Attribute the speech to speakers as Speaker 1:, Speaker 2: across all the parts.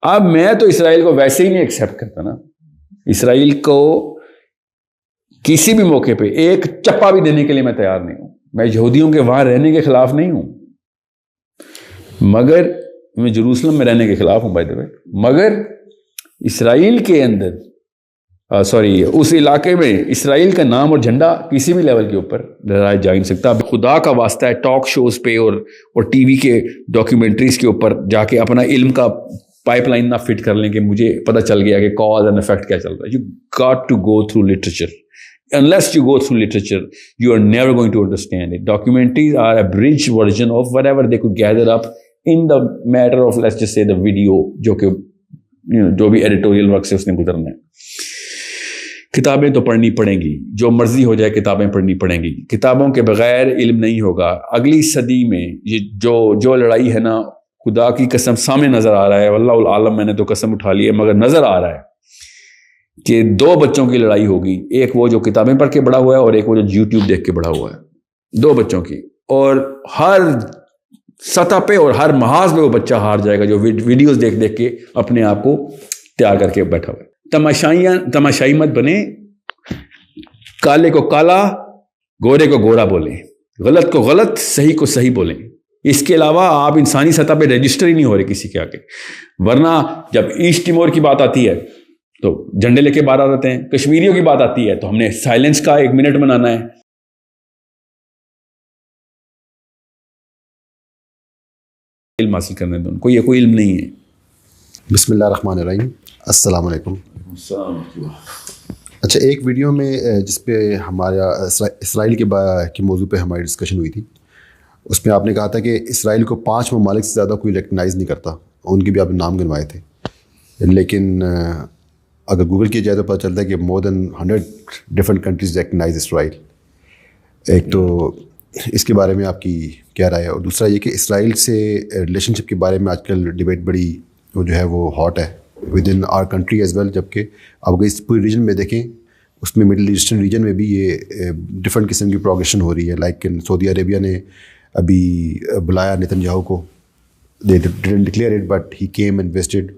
Speaker 1: اب میں تو اسرائیل کو ویسے ہی نہیں ایکسیپٹ کرتا نا. اسرائیل کو کسی بھی موقع پہ ایک چپا بھی دینے کے لیے میں تیار نہیں ہوں. میں یہودیوں کے وہاں رہنے کے خلاف نہیں ہوں, مگر میں جروسلم میں رہنے کے خلاف ہوں بائی دا وے, مگر اسرائیل کے اندر اس علاقے میں اسرائیل کا نام اور جھنڈا کسی بھی لیول کے اوپر لہرایا جا نہیں سکتا. خدا کا واسطہ ہے ٹاک شوز پہ اور ٹی وی کے ڈاکیومنٹریز کے اوپر جا کے اپنا علم کا پائپ لائن نہ فٹ کر لیں کہ مجھے پتہ چل گیا کہ کاز اینڈ افیکٹ کیا چل رہا ہے. You got to go through literature. Unless you go through literature, you are never going to understand it. Documentaries are a bridge version of whatever they could gather up in the matter of, let's just say, the video, جو بھی editorial work سے اس نے گزرنا ہے. کتابیں تو پڑھنی پڑیں گی, جو مرضی ہو جائے کتابیں پڑھنی پڑیں گی. کتابوں کے بغیر علم نہیں ہوگا. اگلی صدی میں یہ جو لڑائی ہے نا, خدا کی قسم سامنے نظر آ رہا ہے, واللہ العالم میں نے تو قسم اٹھا لی ہے, مگر نظر آ رہا ہے کہ دو بچوں کی لڑائی ہوگی. ایک وہ جو کتابیں پڑھ کے بڑا ہوا ہے, اور ایک وہ جو یوٹیوب دیکھ کے بڑا ہوا ہے. دو بچوں کی, اور ہر سطح پہ اور ہر محاذ پہ وہ بچہ ہار جائے گا جو ویڈیوز دیکھ دیکھ کے اپنے آپ کو تیار کر کے بیٹھا ہوا ہے. تماشائی مت بنے, کالے کو کالا گورے کو گورا بولیں, غلط کو غلط صحیح کو صحیح بولیں. اس کے علاوہ آپ انسانی سطح پہ رجسٹر ہی نہیں ہو رہے کسی کے آگے. ورنہ جب ایسٹ ٹیمور کی بات آتی ہے تو جھنڈے لے کے باہر آ جاتے ہیں, کشمیریوں کی بات آتی ہے تو ہم نے سائلنس کا 1 منٹ منانا ہے. علم حاصل کرنے دو ان کو, یہ کوئی علم نہیں ہے.
Speaker 2: بسم اللہ الرحمن الرحیم. السلام علیکم. اچھا, ایک ویڈیو میں جس پہ ہمارا اسرائیل کے موضوع پہ ہماری ڈسکشن ہوئی تھی, اس میں آپ نے کہا تھا کہ اسرائیل کو 5 ممالک سے زیادہ کوئی ریکگنائز نہیں کرتا. ان کے بھی آپ نے نام گنوائے تھے, لیکن اگر گوگل کیا جائے تو پتہ چلتا ہے کہ مور دین 100 ڈفرنٹ کنٹریز ریکگنائز اسرائیل. ایک تو اس کے بارے میں آپ کی کیا رائے ہے, اور دوسرا یہ کہ اسرائیل سے ریلیشن شپ کے بارے میں آج کل ڈبیٹ بڑی وہ جو ہے وہ ہاٹ ہے within our country as well. جبکہ آپ اگر اس پوری ریجن میں دیکھیں, اس میں مڈل ایسٹرن ریجن میں بھی یہ ڈفرینٹ قسم کی پروگریشن ہو رہی ہے. لائک سعودی عربیہ نے ابھی بلایا نیتن یاہو کو, they didn't declare it but he came and visited.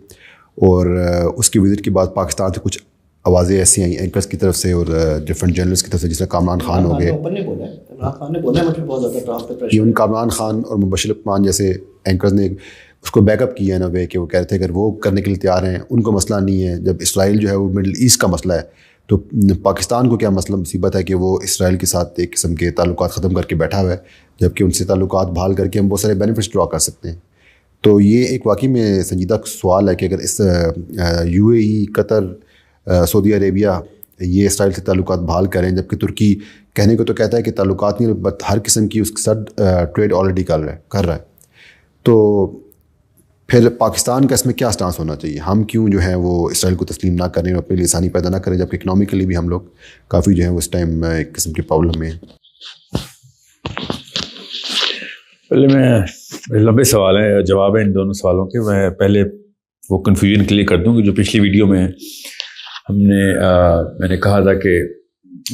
Speaker 2: اور اس کی وزٹ کے بعد پاکستان سے کچھ آوازیں ایسی آئیں اینکرز کی طرف سے اور ڈفرینٹ جرنلسٹ کی طرف سے, جس میں کامران خان ہو گئے. ایون کامران خان اور مبشر الرحمان جیسے اینکرز نے اس کو بیک اپ کیا نا وے کہ وہ کہہ رہے تھے اگر وہ کرنے کے لیے تیار ہیں, ان کو مسئلہ نہیں ہے. جب اسرائیل جو ہے وہ مڈل ایسٹ کا مسئلہ ہے تو پاکستان کو کیا مسئلہ مصیبت ہے کہ وہ اسرائیل کے ساتھ ایک قسم کے تعلقات ختم کر کے بیٹھا ہوا ہے, جبکہ ان سے تعلقات بحال کر کے ہم بہت سارے بینیفٹس ڈرا کر سکتے ہیں. تو یہ ایک واقعی میں سنجیدہ سوال ہے کہ اگر اس UAE, قطر, سعودی عربیہ یہ اسرائیل سے تعلقات بحال کریں, جبکہ ترکی کہنے کو تو کہتا ہے کہ تعلقات نہیں, بٹ ہر قسم کی اس کے ساتھ ٹریڈ آلریڈی کر رہا ہے. تو پھر پاکستان کا اس میں کیا سٹانس ہونا چاہیے؟ ہم کیوں جو ہے وہ اسرائیل کو تسلیم نہ کریں اور اپنے لیے آسانی پیدا نہ کریں, جبکہ اکنامکلی بھی ہم لوگ کافی جو ہے اس ٹائم ایک قسم کی پرابلم میں ہیں.
Speaker 1: پہلے میں لمبے سوال ہیں, جواب ہیں ان دونوں سوالوں کے. میں پہلے وہ کنفیوژن کلیئر کر دوں کہ جو پچھلی ویڈیو میں میں نے کہا تھا کہ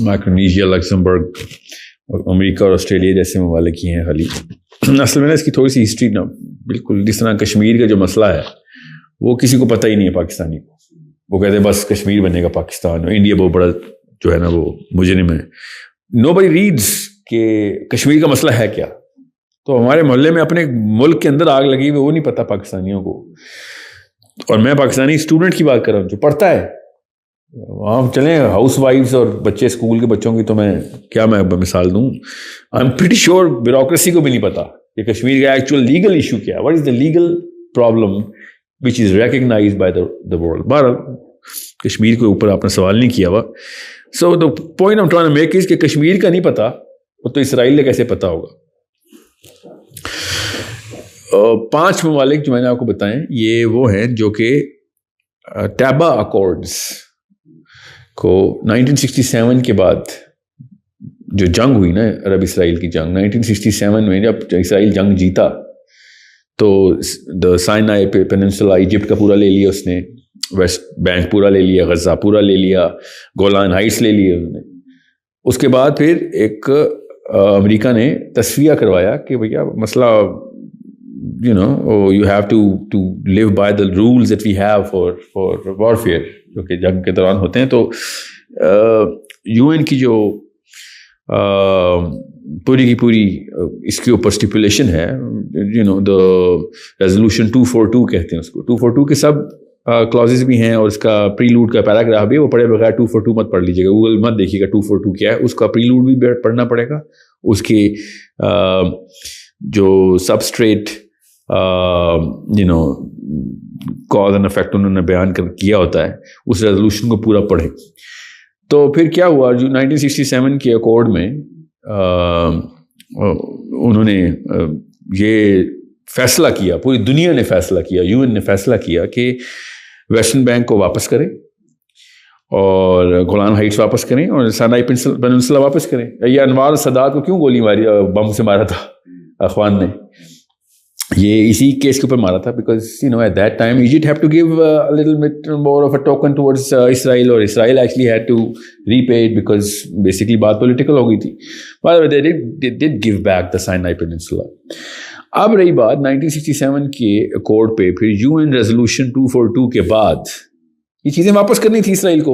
Speaker 1: مائکرونیشیا, لکسمبرگ اور امریکہ اور آسٹریلیا جیسے ممالک ہی ہیں خالی. اصل میں نے اس کی تھوڑی سی ہسٹری نا, بالکل جس طرح کشمیر کا جو مسئلہ ہے وہ کسی کو پتہ ہی نہیں ہے پاکستانی کو. وہ کہتے ہیں بس کشمیر بنے گا پاکستان, اور انڈیا بہت بڑا جو ہے نا وہ مجرم ہے. نو بڈی ریڈز کہ کشمیر کا مسئلہ ہے کیا. تو ہمارے محلے میں اپنے ملک کے اندر آگ لگی ہوئی, وہ نہیں پتہ پاکستانیوں کو. اور میں پاکستانی اسٹوڈنٹ کی بات کر رہا ہوں جو پڑھتا ہے. وہاں چلیں ہاؤس وائفز اور بچے اسکول کے بچوں کی تو میں مثال دوں. I am pretty sure bureaucracy کو بھی نہیں پتا کہ کشمیر کا ایکچوئل لیگل ایشو کیا ہے. What is the legal problem which is recognised by the world. بہرحال کشمیر کے اوپر آپ نے سوال نہیں کیا ہوا. So the point I am trying to make is کہ کشمیر کا نہیں پتا, وہ تو اسرائیل نے کیسے پتا ہوگا. 5 ممالک جو میں نے آپ کو بتائیں یہ وہ ہیں جو کہ ٹیبا اکارڈز کو 1967 کے بعد جو جنگ ہوئی نا, عرب اسرائیل کی جنگ 1967 میں, جب اسرائیل جنگ جیتا تو دا سائنائی پیننسولا ایجپٹ کا پورا لے لیا اس نے, ویسٹ بینک پورا لے لیا, غزہ پورا لے لیا, گولان ہائٹس لے لیے انہوں نے. اس کے بعد پھر ایک امریکہ نے تصفیہ کروایا کہ بھیا مسئلہ you know, you have to live by the rules that we have for warfare, جو کہ جنگ کے دوران ہوتے ہیں. تو UN کی جو پوری کی پوری اس کے اوپر اسٹیپولیشن ہے, یو نو دا ریزولوشن 242 کہتے ہیں اس کو. 242 کے سب کلازز بھی ہیں, اور اس کا پریلوڈ کا پیراگراف بھی, وہ پڑھے بغیر 242 مت پڑھ لیجیے گا, گوگل مت دیکھیے گا 242 کیا ہے. اس کا پریلوڈ بھی پڑھنا پڑے گا. اس کی جو substrate you know cause and effect انہوں نے بیان کیا ہوتا ہے, اس ریزولوشن کو پورا پڑھیں. تو پھر کیا ہوا, جو 1967 کے اکارڈ میں انہوں نے یہ فیصلہ کیا, پوری دنیا نے فیصلہ کیا, UN نے فیصلہ کیا کہ ویسٹرن بینک کو واپس کریں, اور گولان ہائٹس واپس کریں, اور سینائی پینسلہ واپس کریں. یہ انوار سادات کو کیوں گولی ماری, بم سے مارا تھا اخوان نے, یہ اسی کیس کے اوپر مارا تھا, because you know at that time Egypt have to give a little bit more of a token towards Israel, اور Israel actually had to repay it because basically بات پولیٹیکل ہو گئی تھی. By the way, they did give back the Sinai Peninsula. اب رہی بات 1967 کے accord پہ, پھر UN ریزولوشن 242 کے بعد یہ چیزیں واپس کرنی تھی اسرائیل کو.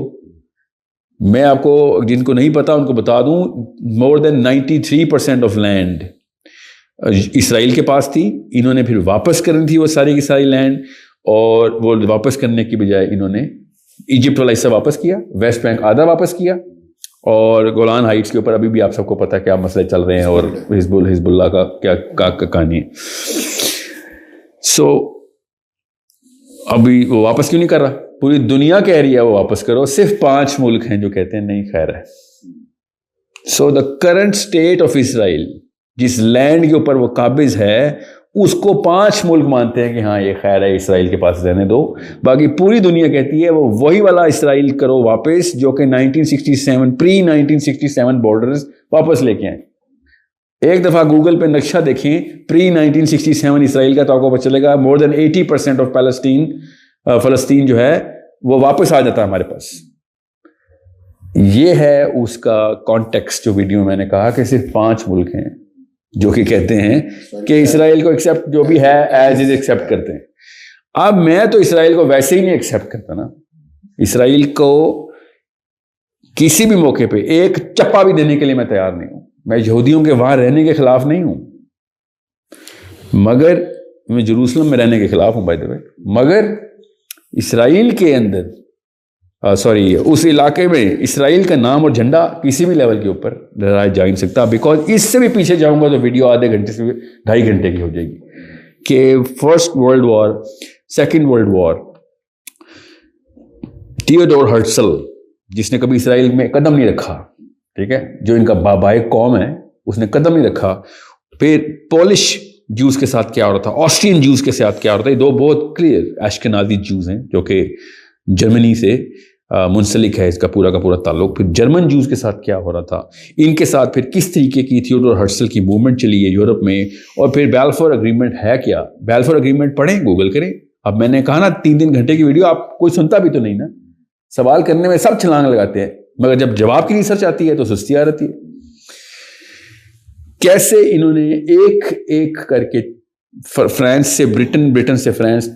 Speaker 1: میں آپ کو, جن کو نہیں پتا ان کو بتا دوں, more than 93% آف لینڈ اسرائیل کے پاس تھی. انہوں نے پھر واپس کرنی تھی وہ ساری کی ساری لینڈ, اور وہ واپس کرنے کی بجائے انہوں نے ایجپٹ والا حصہ واپس کیا, ویسٹ بینک آدھا واپس کیا, اور گولان ہائٹس کے اوپر ابھی بھی آپ سب کو پتہ کیا مسئلے چل رہے ہیں, اور حزب اللہ کا کیا کہانی ہے. سو ابھی وہ واپس کیوں نہیں کر رہا؟ پوری دنیا کہہ رہی ہے وہ واپس کرو, صرف 5 ملک ہیں جو کہتے ہیں نہیں خیر ہے. So the current state of Israel, جس لینڈ کے اوپر وہ قابض ہے, اس کو 5 ملک مانتے ہیں کہ ہاں یہ خیر ہے, اسرائیل کے پاس رہنے دو. باقی پوری دنیا کہتی ہے وہ وہی والا اسرائیل کرو واپس جو کہ 1967 پری 1967 بارڈرز واپس لے کے آئیں. ایک دفعہ گوگل پہ نقشہ دیکھیں پری 1967 اسرائیل کا, تو آپ کو پتہ چلے گا more than 80% آف فلسطین جو ہے وہ واپس آ جاتا ہے ہمارے پاس. یہ ہے اس کا کانٹیکسٹ جو ویڈیو میں نے کہا کہ صرف 5 ملک ہیں جو کہ کہتے ہیں کہ اسرائیل کو ایکسیپٹ جو بھی ہے ایز از ایکسیپٹ کرتے ہیں. اب میں تو اسرائیل کو ویسے ہی نہیں ایکسیپٹ کرتا نا. اسرائیل کو کسی بھی موقع پہ ایک چپا بھی دینے کے لیے میں تیار نہیں ہوں. میں یہودیوں کے وہاں رہنے کے خلاف نہیں ہوں, مگر میں جروسلم میں رہنے کے خلاف ہوں بائی دا وے, مگر اسرائیل کے اندر اس علاقے میں اسرائیل کا نام اور جھنڈا کسی بھی لیول کے اوپر لہرایا جا نہیں سکتا. بیکاز اس سے بھی پیچھے جاؤں گا تو ویڈیو آدھے گھنٹے سے 2.5 گھنٹے کی ہو جائے گی. کہ first world war, second world war, Theodore Herzl جس نے کبھی اسرائیل میں قدم نہیں رکھا, ٹھیک ہے, جو ان کا بابائے قوم ہے, اس نے قدم نہیں رکھا. پھر پولش جوز کے ساتھ کیا ہو رہا تھا, آسٹرین جوز کے ساتھ کیا ہو رہا تھا. یہ 2 بہت کلیئر اشکنازی جوز ہیں جو کہ جرمنی سے منسلک ہے اس کا پورا تعلق. پھر جرمن جوز کے ساتھ کیا ہو رہا تھا, ان کے ساتھ پھر کس طریقے کی تھیوڈور ہرٹزل کی موومنٹ چلی ہے یورپ میں, اور پھر بیلفور اگریمنٹ ہے کیا. بیلفور اگریمنٹ پڑھیں, گوگل کریں. اب میں نے کہا نا 3 گھنٹے کی ویڈیو, آپ کوئی سنتا بھی تو نہیں نا. سوال کرنے میں سب چھلانگ لگاتے ہیں, مگر جب جواب کی ریسرچ آتی ہے تو سستی آ رہتی ہے. کیسے انہوں نے ایک ایک کر کے فرانس سے برٹن سے فرانس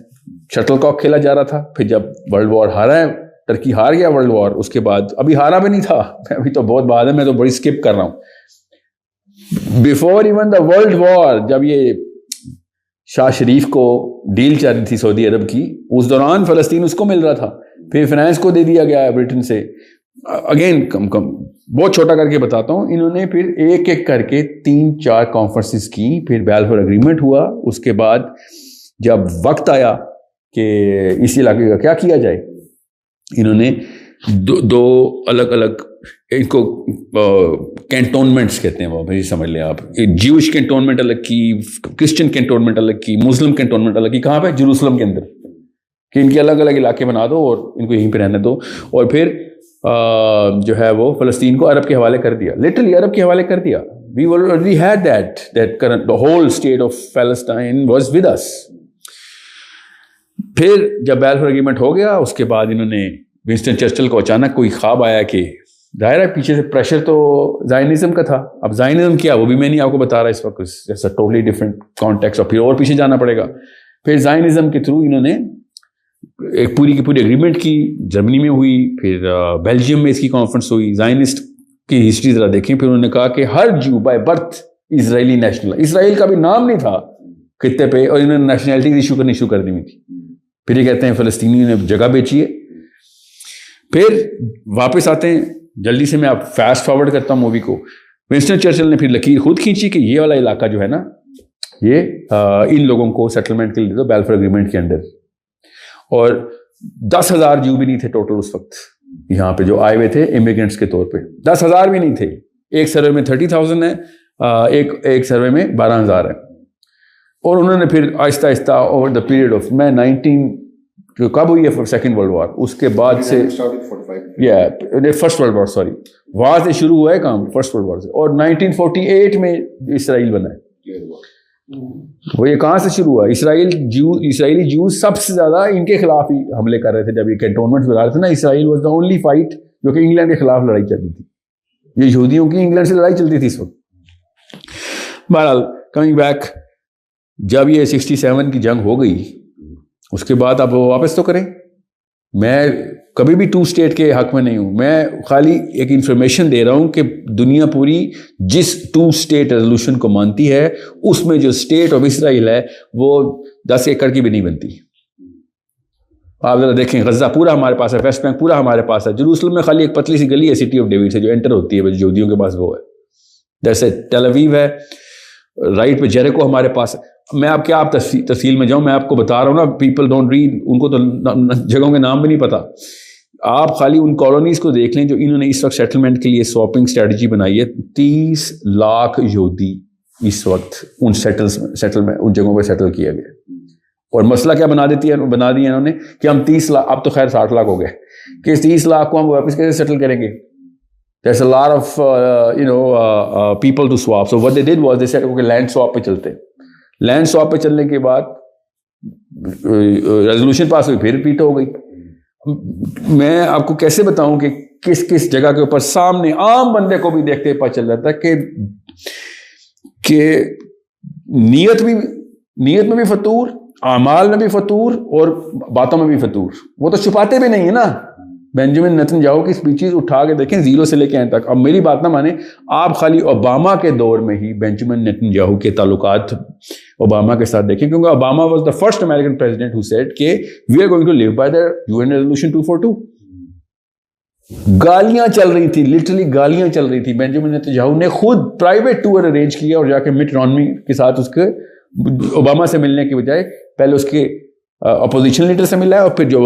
Speaker 1: شٹل کاک کھیلا جا رہا تھا. پھر جب ورلڈ وار ہارا ہے, ترکی ہار گیا ورلڈ وار, اس کے بعد ابھی ہارا بھی نہیں تھا, ابھی تو بہت بعد ہے, میں تو بڑی سکپ کر رہا ہوں. Before even the world war, جب یہ شاہ شریف کو ڈیل چل رہی تھی سعودی عرب کی, اس دوران فلسطین اس کو مل رہا تھا, پھر فرانس کو دے دیا گیا ہے برٹن سے. اگین کم بہت چھوٹا کر کے بتاتا ہوں, انہوں نے پھر ایک ایک کر کے 3-4 کانفرنسز کی. پھر بیلفور اگریمنٹ ہوا. اس کے بعد جب وقت آیا کہ اس علاقے کا کیا کیا جائے, انہوں نے 2 الگ الگ, ان کو کینٹونمنٹس کہتے ہیں, وہ بھائی سمجھ لیں آپ, جیوش کینٹونمنٹ الگ کی, کرسچن کینٹونمنٹ الگ کی, مسلم کینٹونمنٹ الگ کی. کہاں پہ؟ جروسلم کے اندر, کہ ان کے الگ الگ علاقے بنا دو اور ان کو یہیں پہ رہنے دو. اور پھر جو ہے وہ فلسطین کو عرب کے حوالے کر دیا, لٹرلی عرب کے حوالے کر دیا. We already had that current, the whole state of Palestine was with us. پھر جب بیلفور اگریمنٹ ہو گیا, اس کے بعد انہوں نے ونسٹن چرچل کو اچانک کوئی خواب آیا کہ ظاہر ہے پیچھے سے پریشر تو زائنزم کا تھا. اب زائنزم کیا وہ بھی میں نہیں آپ کو بتا رہا اس وقت, جیسا ٹوٹلی ڈفرینٹ کانٹیکس, اور پھر اور پیچھے جانا پڑے گا. پھر زائنزم کے تھرو انہوں نے ایک پوری کی پوری اگریمنٹ کی, جرمنی میں ہوئی, پھر بیلجیم میں اس کی کانفرنس ہوئی. زائنسٹ کی ہسٹری ذرا دیکھیں. پھر انہوں نے کہا کہ ہر جو بائی برتھ اسرائیلی نیشنل, اسرائیل کا بھی نام نہیں تھا خطے پہ, اور انہوں نے نیشنلٹی ایشو کرنی شروع کر دی ہوئی تھی. پھر یہ کہتے ہیں فلسطینیوں نے جگہ بیچی ہے. پھر واپس آتے ہیں جلدی سے, میں آپ فاسٹ فارورڈ کرتا ہوں مووی کو. ونسٹن چرچل نے پھر لکیر خود کھینچی کہ یہ والا علاقہ جو ہے نا, یہ ان لوگوں کو سیٹلمنٹ کے لیے دو بیلفیئر اگریمنٹ کے انڈر. اور 10,000 جو بھی نہیں تھے ٹوٹل اس وقت یہاں پہ جو آئے ہوئے تھے امیگرینٹس کے طور پہ, 10,000 بھی نہیں تھے. ایک سروے میں 30,000 ہے, ایک سروے میں 12,000 ہے. اور انہوں نے پھر آہستہ آہستہ اوور دا پیریڈ آف, میں 19 کب ہوئی ہے سیکنڈ ورلڈ وار, اس کے بعد سے فرسٹ ورلڈ وار, سوری, وہاں سے شروع ہوا ہے کام فرسٹ ورلڈ وار سے. اور 1948 میں اسرائیل بنا ہے. وہ یہ کہاں سے شروع ہوا؟ اسرائیلی جوز سب سے زیادہ ان کے خلاف ہی حملے کر رہے تھے. جب یہ کینٹونمنٹ بنا رہے تھے نا, اسرائیل واز دا اونلی فائٹ جو کہ انگلینڈ کے خلاف لڑائی چلتی تھی. یہ یہودیوں کی انگلینڈ سے لڑائی چلتی تھی اس وقت. بہرحال کمنگ بیک, جب یہ 67 کی جنگ ہو گئی, اس کے بعد اب وہ واپس تو کریں. میں کبھی بھی 2 اسٹیٹ کے حق میں نہیں ہوں, میں خالی ایک انفارمیشن دے رہا ہوں کہ دنیا پوری جس 2 اسٹیٹ ریزولوشن کو مانتی ہے, اس میں جو اسٹیٹ آف اسرائیل ہے وہ 10 ایکڑ کی بھی نہیں بنتی. آپ ذرا دیکھیں, غزہ پورا ہمارے پاس ہے, ویسٹ بینک پورا ہمارے پاس ہے, جیروسلم میں خالی ایک پتلی سی گلی ہے سٹی آف ڈیوڈ سے جو انٹر ہوتی ہے, یہودیوں کے پاس وہ ہے. جیسے ٹیل اویو ہے, رائٹ پہ جیریکو ہمارے پاس ہے. میں آپ کیا آپ تفصیل میں جاؤں, میں آپ کو بتا رہا ہوں نا, پیپل ڈونٹ ریڈ, ان کو تو جگہوں کے نام بھی نہیں پتا. آپ خالی ان کالونیز کو دیکھ لیں جو انہوں نے اس وقت سیٹلمنٹ کے لیے سواپنگ اسٹریٹجی بنائی ہے. 30 لاکھ یہودی اس وقت ان سیٹلمنٹ ان جگہوں پہ سیٹل کیا گیا. اور مسئلہ کیا بنا دیا انہوں نے کہ ہم 30 لاکھ, اب تو خیر 60 لاکھ ہو گئے, کہ 30 لاکھ کو ہم واپس کیسے سیٹل کریں گے. There's a lot of people to swap. So what they did was they said okay, land swap پہ چلتے. لینڈ سواپ پہ چلنے کے بعد ریزولوشن پاس ہوئی, پھر ریپیٹ ہو گئی. میں آپ کو کیسے بتاؤں کہ کس کس جگہ کے اوپر سامنے عام بندے کو بھی دیکھتے پتہ چل جاتا ہے کہ نیت میں بھی فطور, اعمال میں بھی فطور, اور باتوں میں بھی فطور. وہ تو چھپاتے بھی نہیں ہے نا. بینجامن نیتن یاہو کی اسپیچز اٹھا کے دیکھیں 0 سے لے کے 1 تک. اب میری بات نہ مانیں, آپ خالی اوباما کے دور میں ہی بینجامن نیتن یاہو کے تعلقات اوباما کے ساتھ دیکھیں, کیونکہ Obama was the first American president who said کہ we are going to live by the UN resolution 242. گالیاں چل رہی تھی, لٹرلی گالیاں چل رہی تھی. بینجامن نیتن یاہو نے خود پرائیویٹ ٹور ارینج کیا اور جا کے مٹ رامنی کے ساتھ اس کے اوباما سے ملنے کی بجائے پہلے اس کے اپوزیشن لیڈر سے ملا ہے, اور پھر جو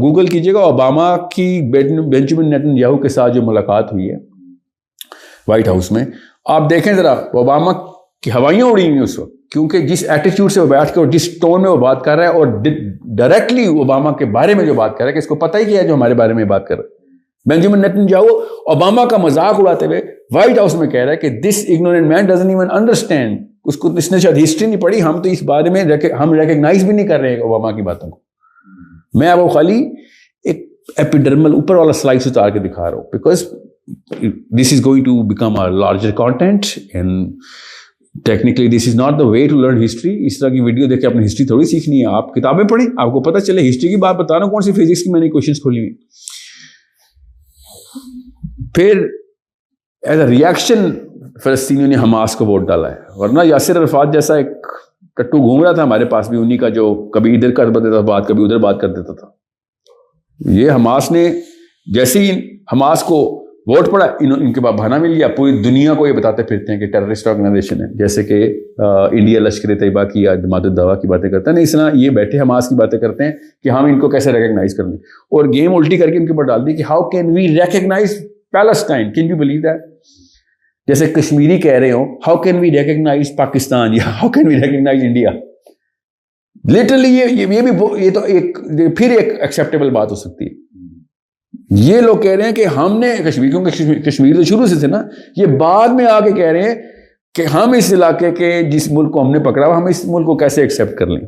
Speaker 1: گوگل کیجیے گا اوباما کی بینجامن نیتن یاہو کے ساتھ جو ملاقات ہوئی ہے وائٹ ہاؤس میں, آپ دیکھیں ذرا اوباما کی ہوائیاں اڑی ہوئی اس وقت, کیونکہ جس ایٹیٹیوڈ سے وہ بیٹھ کے اور جس ٹون میں وہ بات کر رہا ہے, اور ڈائریکٹلی اوباما کے بارے میں جو بات کر رہا ہے کہ اس کو پتہ ہی کیا ہے جو ہمارے بارے میں بات کر رہا ہے. بینجامن نیتن یاہو اوباما کا مذاق اڑاتے ہوئے وائٹ ہاؤس میں کہہ رہا ہے کہ this ignorant man doesn't even understand. اس نے شاید ہسٹری نہیں پڑھی, ہم تو اس بارے میں ہم ریکگنائز بھی نہیں کر رہے ہیں اوباما کی باتوں کو. میں آپ کو خالی ایک ایپیڈرمل اوپر والا سلائڈس اتار کے دکھا رہا ہوں, because this is going to become a larger content, and technically this is not the way to learn history. اس طرح کی ویڈیو دیکھ کے اپنی ہسٹری تھوڑی سیکھنی ہے, آپ کتابیں پڑھیں, آپ کو پتہ چلے. ہسٹری کی بات بتا رہا ہوں, کون سی فزکس کی میں نے کوشچنس کھولی ہوئی. پھر ایز اے ریئیکشن فلسطینیوں نے حماس کو ووٹ ڈالا ہے, ورنہ یاسر عرفات جیسا ایک ٹٹو گھوم رہا تھا ہمارے پاس بھی, انہی کا جو کبھی ادھر کر دیتا تھا بات, کبھی ادھر بات کر دیتا تھا. یہ حماس نے جیسے ہی حماس کو ووٹ پڑا, ان کے بعد بہانا مل گیا, پوری دنیا کو یہ بتاتے پھرتے ہیں کہ ٹیررسٹ آرگنائزیشن ہے, جیسے کہ انڈیا لشکر طیبہ کی یا جماعت الدعوہ کی باتیں کرتا ہے. نہیں, اس طرح یہ بیٹھے حماس کی باتیں کرتے ہیں کہ ہم ان کو کیسے ریکگنائز کر لیں, اور گیم الٹی کر کے ان کے اوپر ڈال دی کہ how can we recognise Palestine, can you believe that. جیسے کشمیری کہہ رہے ہوں how can we recognise Pakistan, یا how can we recognise India. Literally یہ تو ایک پھر ایک ایکسیپٹیبل بات ہو سکتی ہے. یہ لوگ کہہ رہے ہیں کہ ہم نے کشمیر, کیونکہ کشمیر تو شروع سے تھے نا, یہ بعد میں آ کے کہہ رہے ہیں کہ ہم اس علاقے کے جس ملک کو ہم نے پکڑا ہوا, ہم اس ملک کو کیسے ایکسیپٹ کر لیں.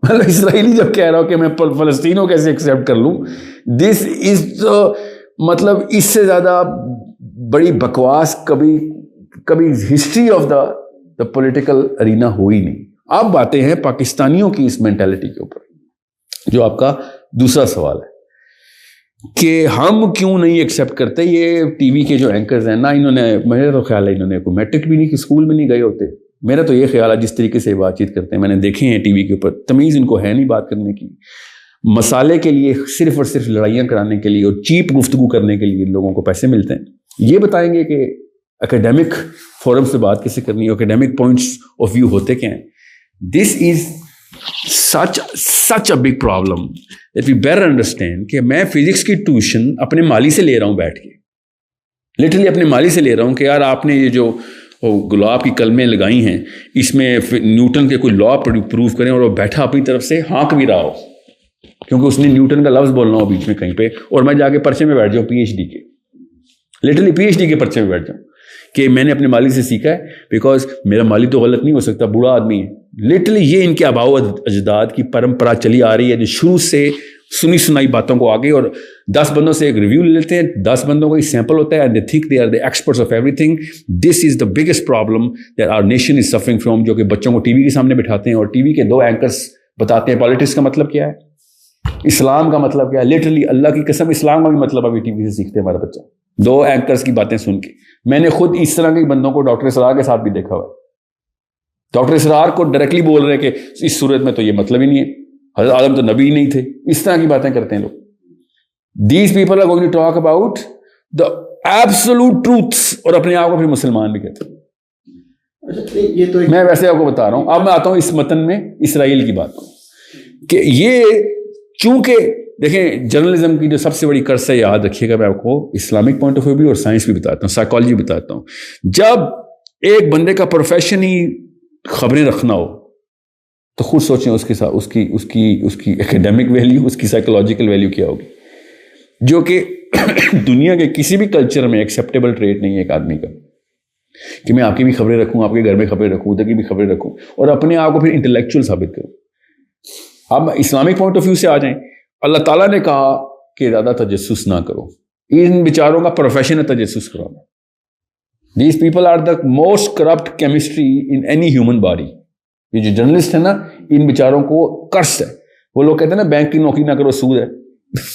Speaker 1: مطلب اسرائیلی جب کہہ رہا ہو کہ میں فلسطین کو کیسے ایکسیپٹ کر لوں, دس از مطلب اس سے زیادہ بڑی بکواس کبھی history of the political arena ہوئی نہیں. اب باتیں ہیں پاکستانیوں کی اس مینٹالٹی کے اوپر, جو آپ کا دوسرا سوال ہے کہ ہم کیوں نہیں ایکسیپٹ کرتے. یہ ٹی وی کے جو اینکرز ہیں نا, انہوں نے, میرا تو خیال ہے انہوں نے کوئی میٹرک بھی نہیں کی, اسکول میں نہیں گئے ہوتے. میرا تو یہ خیال ہے جس طریقے سے بات چیت کرتے ہیں, میں نے دیکھے ہیں ٹی وی کے اوپر, تمیز ان کو ہے نہیں بات کرنے کی. مسالے کے لیے صرف اور صرف لڑائیاں کرانے کے لیے اور چیپ گفتگو کرنے کے لیے لوگوں کو پیسے ملتے ہیں. یہ بتائیں گے کہ اکیڈیمک فورم سے بات کیسے کرنی ہے, اکیڈیمک پوائنٹس آف ویو ہوتے کیا ہیں. دس از such a big problem that we better understand کہ میں فزکس کی ٹیوشن اپنے مالی سے لے رہا ہوں, بیٹھ کے لٹرلی اپنے مالی سے لے رہا ہوں کہ یار آپ نے یہ جو گلاب کی کلمیں لگائی ہیں اس میں نیوٹن کے کوئی لا پروو کریں, اور وہ بیٹھا اپنی طرف سے ہانک بھی رہا ہو کیونکہ اس نے نیوٹن کا لفظ بولنا ہو بیچ میں کہیں پہ, اور میں جا کے پرچے میں بیٹھ جاؤں پی ایچ ڈی کے, لٹرلی پی ایچ ڈی کے پرچے میں بیٹھ جاؤں کہ میں نے اپنے مالی سے سیکھا ہے, بیکاز میرا مالی تو غلط نہیں ہو سکتا, بوڑھا آدمی ہے. لٹرلی یہ ان کے آباء و اجداد کی پرمپرا چلی آ رہی ہے جو شروع سے سنی سنائی باتوں کو آگے, اور 10 بندوں سے ایک ریویو لے لیتے ہیں, 10 بندوں کا سیمپل ہوتا ہے, and they think they are the experts of everything. This is the biggest problem that our nation is suffering from, جو کہ بچوں کو ٹی وی کے سامنے بٹھاتے ہیں اور ٹی وی کے 2 اینکرز بتاتے ہیں پالیٹکس کا مطلب کیا ہے, اسلام کا مطلب کیا ہے. لٹرلی اللہ کی قسم اسلام کا بھی مطلب ابھی ٹی وی سے سیکھتے ہیں ہمارا بچہ, 2 اینکرز کی باتیں سن کے. میں نے خود اس طرح کے بندوں کو ڈاکٹر اسرار کے ساتھ بھی دیکھا ہوا ہے. ڈاکٹر اسرار کو ڈائریکٹلی بول رہے کہ اس صورت میں تو یہ مطلب ہی نہیں ہے, حضرت آدم تو نبی ہی نہیں تھے. اس طرح کی باتیں کرتے ہیں لوگ. These people are going to talk about the absolute truths, اور اپنے آپ کو پھر مسلمان بھی کہتے ہیں. میں ویسے آپ کو بتا رہا ہوں. اب میں آتا ہوں اس متن میں اسرائیل کی بات کو, کہ یہ چونکہ دیکھیں جرنلزم کی جو سب سے بڑی کرس ہے, یاد رکھیے گا, میں آپ کو اسلامک پوائنٹ آف ویو بھی اور سائنس بھی بتاتا ہوں, سائیکالوجی بتاتا ہوں. جب ایک بندے کا پروفیشن ہی خبریں رکھنا ہو تو خود سوچیں اس کے ساتھ اس کی ایکیڈیمک ویلیو, اس کی سائیکولوجیکل ویلیو کیا ہوگی, جو کہ دنیا کے کسی بھی کلچر میں ایکسیپٹیبل ٹریٹ نہیں ہے ایک آدمی کا, کہ میں آپ کی بھی خبریں رکھوں, آپ کے گھر میں خبریں رکھوں, ادھر کی بھی خبریں رکھوں, اور اپنے آپ کو پھر انٹلیکچوئل ثابت کروں. اب اسلامک پوائنٹ آف ویو سے آ جائیں, اللہ تعالیٰ نے کہا کہ زیادہ تجسس نہ کرو. ان بیچاروں کا پروفیشن ہے تجسس کرانا. These people are the most corrupt chemistry in any human body. یہ جو جرنلسٹ ہیں نا, ان بیچاروں کو کرس ہے. وہ لوگ کہتے ہیں نا بینک کی نوکری نہ کرو, سود ہے,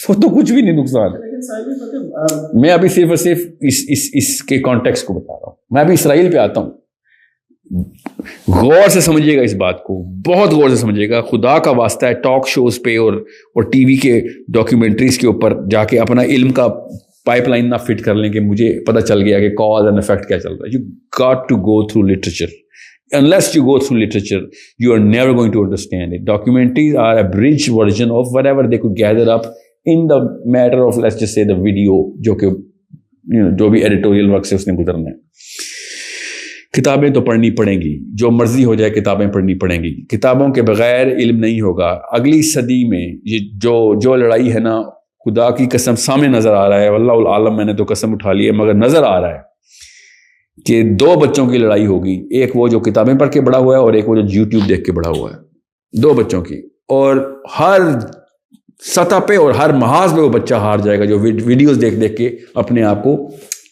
Speaker 1: وہ تو کچھ بھی نہیں نقصان ہے. میں ابھی صرف اور صرف اس کے کانٹیکسٹ کو بتا رہا ہوں. میں ابھی اسرائیل پہ آتا ہوں. غور سے سمجھیے گا اس بات کو, بہت غور سے سمجھیے گا. خدا کا واسطہ ہے ٹاک شوز پہ اور ٹی وی کے ڈاکیومنٹریز کے اوپر جا کے اپنا علم کا پائپ لائن نہ فٹ کر لیں کہ مجھے پتہ چل گیا کہ کاز اینڈ افیکٹ کیا چل رہا ہے. You got to go through literature. Unless you go through literature, you are never going to understand it. Documentaries are a bridge version of whatever they could gather up in the matter of, let's just say, the video, جو کہ جو بھی editorial work سے اس نے گزرنا ہے. کتابیں تو پڑھنی پڑیں گی, جو مرضی ہو جائے کتابیں پڑھنی پڑیں گی. کتابوں کے بغیر علم نہیں ہوگا. اگلی صدی میں یہ جو لڑائی ہے نا, خدا کی قسم سامنے نظر آ رہا ہے, واللہ العالم, میں نے تو قسم اٹھا لی ہے, مگر نظر آ رہا ہے کہ 2 بچوں کی لڑائی ہوگی. ایک وہ جو کتابیں پڑھ کے بڑا ہوا ہے, اور ایک وہ جو یوٹیوب دیکھ کے بڑا ہوا ہے. 2 بچوں کی, اور ہر سطح پہ اور ہر محاذ پہ وہ بچہ ہار جائے گا جو ویڈیوز دیکھ کے اپنے آپ کو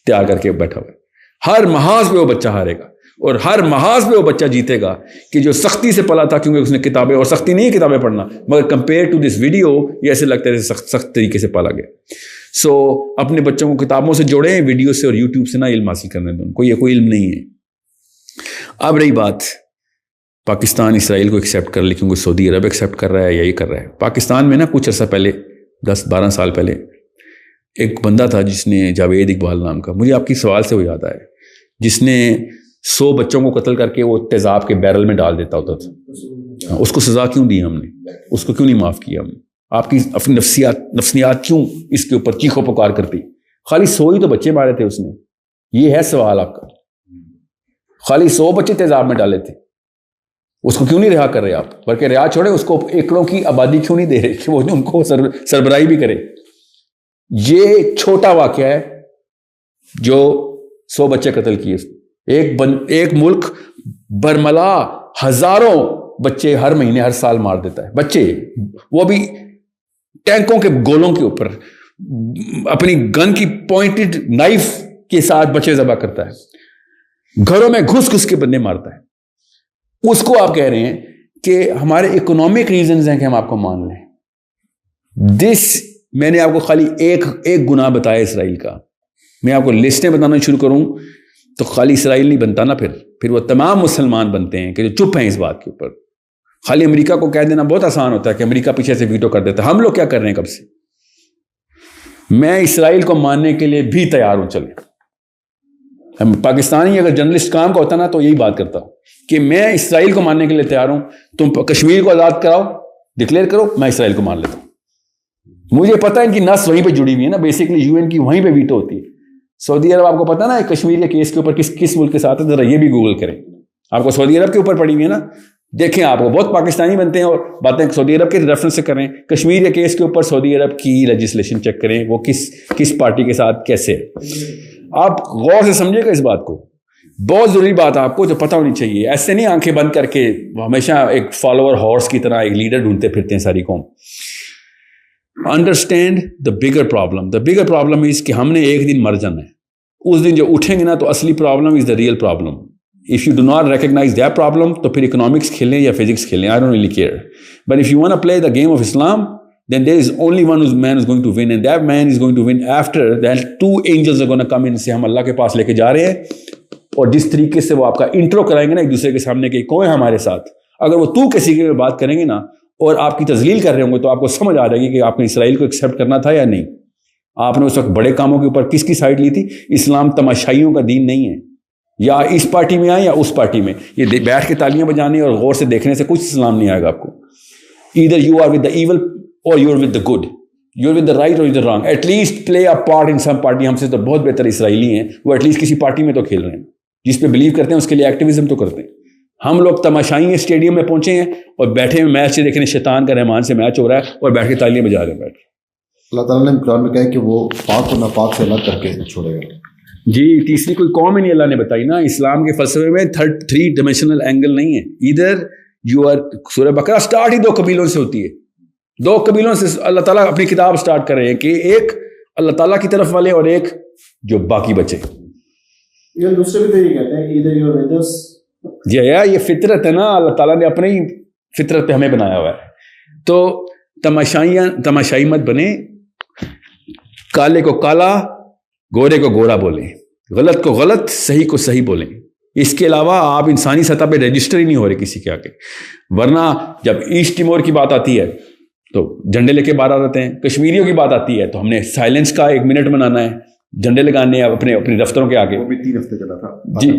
Speaker 1: تیار کر کے بیٹھا ہوا ہے. ہر محاذ پہ وہ بچہ ہارے گا, اور ہر محاذ پہ وہ بچہ جیتے گا کہ جو سختی سے پلا تھا, کیونکہ اس نے کتابیں, اور سختی نہیں ہے کتابیں پڑھنا, مگر کمپیئر ٹو دس ویڈیو یہ ایسے لگتا ہے سخت طریقے سے پالا گیا. سو اپنے بچوں کو کتابوں سے جوڑیں, ویڈیو سے اور یوٹیوب سے نہ علم حاصل کرنے دیں ان کو, یہ کوئی علم نہیں ہے. اب رہی بات پاکستان اسرائیل کو ایکسیپٹ کر لے کیونکہ سعودی عرب ایکسیپٹ کر رہا ہے, یہی کر رہا ہے. پاکستان میں نا کچھ عرصہ پہلے 10-12 سال پہلے ایک بندہ تھا جس نے, جاوید اقبال نام کا, مجھے آپ کی سوال سے وہ یاد آئے, جس نے 100 بچوں کو قتل کر کے وہ تیزاب کے بیرل میں ڈال دیتا ہوتا تھا. اس کو سزا کیوں دی ہم نے, اس کو کیوں نہیں معاف کیا ہم نے؟ آپ کی اپنی نفسیات کیوں اس کے اوپر چیخو پکار کرتی؟ خالی 100 ہی تو بچے مارے تھے اس نے, یہ ہے سوال آپ کا. خالی 100 بچے تیزاب میں ڈالے تھے, اس کو کیوں نہیں رہا کر رہے آپ؟ بلکہ رہا چھوڑے, اس کو ایکڑوں کی آبادی کیوں نہیں دے رہے کہ وہ ان کو سربراہی بھی کرے؟ یہ چھوٹا واقعہ ہے جو 100 بچے قتل کیے. ایک ملک برملا ہزاروں بچے ہر مہینے ہر سال مار دیتا ہے, بچے, وہ بھی ٹینکوں کے گولوں کے اوپر. اپنی گن کی پوائنٹڈ نائف کے ساتھ بچے ذبح کرتا ہے, گھروں میں گھس گھس کے بندے مارتا ہے, اس کو آپ کہہ رہے ہیں کہ ہمارے اکنامک ریزنز ہیں کہ ہم آپ کو مان لیں. میں نے آپ کو خالی ایک گناہ بتایا اسرائیل کا, میں آپ کو لسٹیں بتانا شروع کروں تو خالی اسرائیل نہیں بنتا نا, پھر وہ تمام مسلمان بنتے ہیں کہ جو چپ ہیں اس بات کے اوپر. خالی امریکہ کو کہہ دینا بہت آسان ہوتا ہے کہ امریکہ پیچھے سے ویٹو کر دیتا ہے. ہم لوگ کیا کر رہے ہیں کب سے؟ میں اسرائیل کو ماننے کے لیے بھی تیار ہوں. چلیں, ہم پاکستانی اگر جرنلسٹ کام کا ہوتا نا تو یہی بات کرتا ہوں کہ میں اسرائیل کو ماننے کے لیے تیار ہوں. تم کشمیر کو آزاد کراؤ, ڈکلیئر کرو, میں اسرائیل کو مان لیتا ہوں. مجھے پتا ہے ان کی نس وہیں پہ جڑی ہوئی ہے نا, بیسکلی یو این کی وہیں پہ ویٹو ہوتی ہے. سعودی عرب آپ کو پتا نا کشمیر کے کیس کے اوپر کس ملک کے ساتھ ہے, ذرا یہ بھی گوگل کریں. آپ کو سعودی عرب کے اوپر پڑی ہوئی ہے نا, دیکھیں آپ کو بہت پاکستانی بنتے ہیں اور باتیں سعودی عرب کے ریفرنس سے کریں. کشمیر کے کیس کے اوپر سعودی عرب کی لیجسلیشن چیک کریں, وہ کس پارٹی کے ساتھ کیسے ہے. آپ غور سے سمجھے گا اس بات کو, بہت ضروری بات آپ کو جو پتہ ہونی چاہیے. ایسے نہیں آنکھیں بند کر کے ہمیشہ ایک فالوور ہارس کی طرح ایک لیڈر ڈھونڈتے پھرتے ہیں ساری قوم. Understand the bigger problem. The bigger problem is کہ ہم نے ایک دن مر جانا ہے. اس دن جو اٹھیں گے نا تو اصلی problem is the real problem. If you do not recognize that problem, تو پھر economics کھیلیں یا physics کھیلیں, I don't really care. But if you want to play the game of Islam, then there is only one man who's going to win, and that man is going to win after that 2 angels are going to come in سے ہم اللہ کے پاس لے کے جا رہے ہیں. اور جس طریقے سے وہ آپ کا انٹرو کرائیں گے نا ایک دوسرے کے سامنے کہ کون ہے ہمارے ساتھ, اگر وہ تو کسی کے بات کریں گے نا اور آپ کی تذلیل کر رہے ہوں گے تو آپ کو سمجھ آ جائے گی کہ آپ نے اسرائیل کو ایکسیپٹ کرنا تھا یا نہیں. آپ نے اس وقت بڑے کاموں کے اوپر کس کی سائڈ لی تھی. اسلام تماشائیوں کا دین نہیں ہے, یا اس پارٹی میں آئے یا اس پارٹی میں. یہ بیٹھ کے تالیاں بجانے اور غور سے دیکھنے سے کچھ اسلام نہیں آئے گا آپ کو. either you are with the evil or you are with the good, you are with the right or with the wrong. at least play a part in some party. ہم سے تو بہت بہتر اسرائیلی ہیں, وہ ایٹ لیسٹ کسی party میں تو کھیل رہے ہیں, جس پہ بلیو کرتے ہیں اس کے لیے ایکٹیویزم تو کرتے ہیں. ہم لوگ تماشائی ہیں, اسٹیڈیم میں پہنچے ہیں اور بیٹھے ہیں میچ دیکھنے, شیطان کا رحمان سے میچ ہو رہا ہے اور بیٹھ کے تالیاں بجا رہے ہیں بیٹھ کے.
Speaker 2: اللہ تعالیٰ نے قرآن میں کہا کہ وہ پاک اور ناپاک سے الگ کر کے چھوڑے گا.
Speaker 1: جی, تیسری کوئی قوم ہی نہیں اللہ نے بتائی نا. اسلام کے فلسفے میں 3 ڈائمینشنل اینگل نہیں ہے. ادھر یو آر, سورہ بقرہ سٹارٹ ہی 2 قبیلوں سے ہوتی ہے. 2 قبیلوں سے اللہ تعالیٰ اپنی کتاب سٹارٹ کر رہے ہیں کہ ایک اللہ تعالیٰ کی طرف والے اور ایک جو باقی بچے.
Speaker 3: یہ دوسرے بھی تو یہ کہتے ہیں ادھر یو آر ود اس.
Speaker 1: جی یہ فطرت ہے نا, اللہ تعالیٰ نے اپنے ہی فطرت پہ ہمیں بنایا ہوا ہے. تو تماشائی مت بنے, کالے کو کالا گورے کو گورا بولیں, غلط کو غلط صحیح کو صحیح بولیں. اس کے علاوہ آپ انسانی سطح پہ رجسٹر ہی نہیں ہو رہے کسی کے آگے. ورنہ جب ایسٹ ٹیمور کی بات آتی ہے تو جھنڈے لے کے باہر آ جاتے ہیں. کشمیریوں کی بات آتی ہے تو ہم نے سائلنس کا 1 منٹ منانا ہے, جھنڈے لگانے ہیں اپنے دفتروں کے آگے.
Speaker 2: وہ بھی 3 ہفتے چلا تھا.
Speaker 1: جی,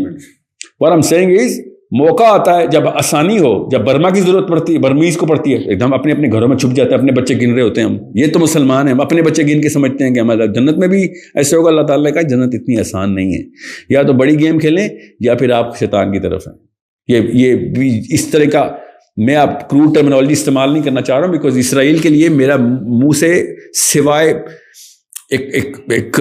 Speaker 1: what I'm saying is موقع آتا ہے جب آسانی ہو, جب برما کی ضرورت پڑتی ہے, برمیز کو پڑتی ہے, ایک دم اپنے گھروں میں چھپ جاتے ہیں, اپنے بچے گن رہے ہوتے ہیں. ہم یہ تو مسلمان ہیں, ہم اپنے بچے گن کے سمجھتے ہیں کہ ہمارا جنت میں بھی ایسے ہوگا. اللہ تعالیٰ کا جنت اتنی آسان نہیں ہے. یا تو بڑی گیم کھیلیں یا پھر آپ شیطان کی طرف ہیں. یہ بھی اس طرح کا, میں آپ کروڈ ٹرمینالوجی استعمال نہیں کرنا چاہ رہا ہوں, بیکاز اسرائیل کے لیے میرا منہ سے سوائے ایک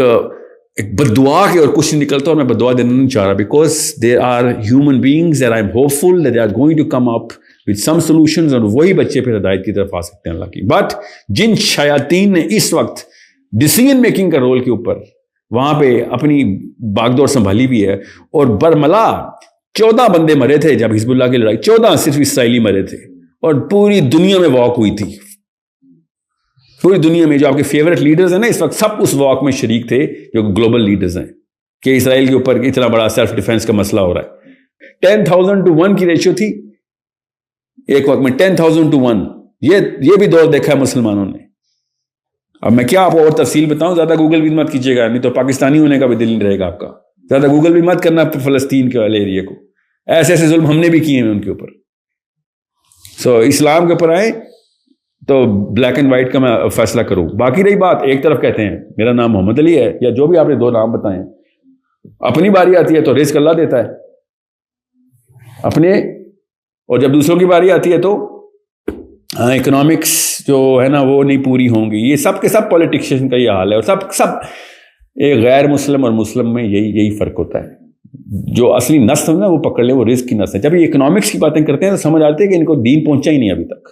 Speaker 1: بددعا کے اور کچھ نہیں نکلتا, اور میں بددعا دینا نہیں چاہ رہا, because there are human beings that I am hopeful that they are going to come up with some solutions, اور وہی بچے پھر ہدایت کی طرف آ سکتے ہیں اللہ کی. بٹ جن شیاطین نے اس وقت ڈیسیژن میکنگ کا رول کے اوپر وہاں پہ اپنی باغ دوڑ سنبھالی بھی ہے, اور برملا 14 بندے مرے تھے جب حزب اللہ کی لڑائی, 14 صرف اسرائیلی مرے تھے, اور پوری دنیا میں واک ہوئی تھی. پوری دنیا میں جو آپ کے فیورٹ لیڈرز ہیں نا اس وقت, سب اس واک میں شریک تھے جو گلوبل لیڈرز ہیں, کہ اسرائیل کے اوپر اتنا بڑا سیلف ڈیفینس کا مسئلہ ہو رہا ہے. 10,000 to 1 کی ریشیو تھی ایک وقت میں, 10,000 to 1. یہ بھی دور دیکھا ہے مسلمانوں نے. اب میں کیا آپ کو اور تفصیل بتاؤں, زیادہ گوگل بھی مت کیجیے گا, نہیں تو پاکستانی ہونے کا بھی دل نہیں رہے گا آپ کا. زیادہ گوگل بھی مت کرنا فلسطین کے والے ایریے کو, ایسے ظلم ہم نے بھی کیے ہیں ان کے اوپر. سو اسلام کے اوپر آئے تو بلیک اینڈ وائٹ کا میں فیصلہ کروں. باقی رہی بات, ایک طرف کہتے ہیں میرا نام محمد علی ہے, یا جو بھی آپ نے 2 نام بتائے, اپنی باری آتی ہے تو رزق اللہ دیتا ہے اپنے, اور جب دوسروں کی باری آتی ہے تو اکنامکس جو ہے نا وہ نہیں پوری ہوں گی. یہ سب کے سب پولیٹیشین کا یہ حال ہے, اور سب ایک غیر مسلم اور مسلم میں یہی فرق ہوتا ہے. جو اصلی نسل ہے نا وہ پکڑ لیں, وہ رزق کی نسل ہے. جب یہ اکنامکس کی باتیں کرتے ہیں تو سمجھ آتے ہیں کہ ان کو دین پہنچا ہی نہیں ابھی تک.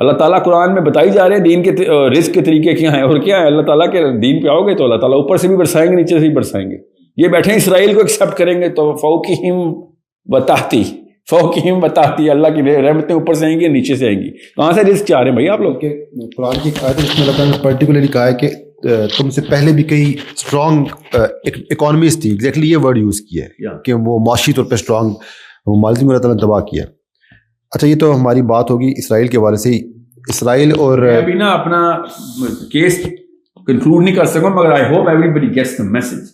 Speaker 1: اللہ تعالیٰ قرآن میں بتائی جا رہے ہیں دین کے رزق کے طریقے کیا ہیں اور کیا ہے. اللہ تعالیٰ کے دین پہ آؤ گے تو اللہ تعالیٰ اوپر سے بھی برسائیں گے, نیچے سے بھی برسائیں گے. یہ بیٹھے اسرائیل کو ایکسیپٹ کریں گے تو فوقہم وتحتی اللہ کی رحمتیں اوپر سے آئیں گی نیچے سے آئیں گی. کہاں سے رزق چاہ رہے ہیں بھائی آپ لوگ؟
Speaker 2: کہ قرآن کی ایک آیت ہے جس میں اللہ تعالیٰ نے پرٹیکولرلی کہا ہے کہ تم سے پہلے بھی کئی اسٹرانگ اکانومیز تھی, ایگزیکٹلی یہ ورڈ یوز کیا ہے کہ وہ معاشی طور پہ اسٹرانگ ممالک میں اللہ تعالیٰ نے تباہ کیا. اچھا یہ تو ہماری بات ہوگی اسرائیل کے حوالے سے. اسرائیل اور
Speaker 1: ابھی نا اپنا کیس کنکلوڈ نہیں کر سکوں, مگر I hope everybody gets the message.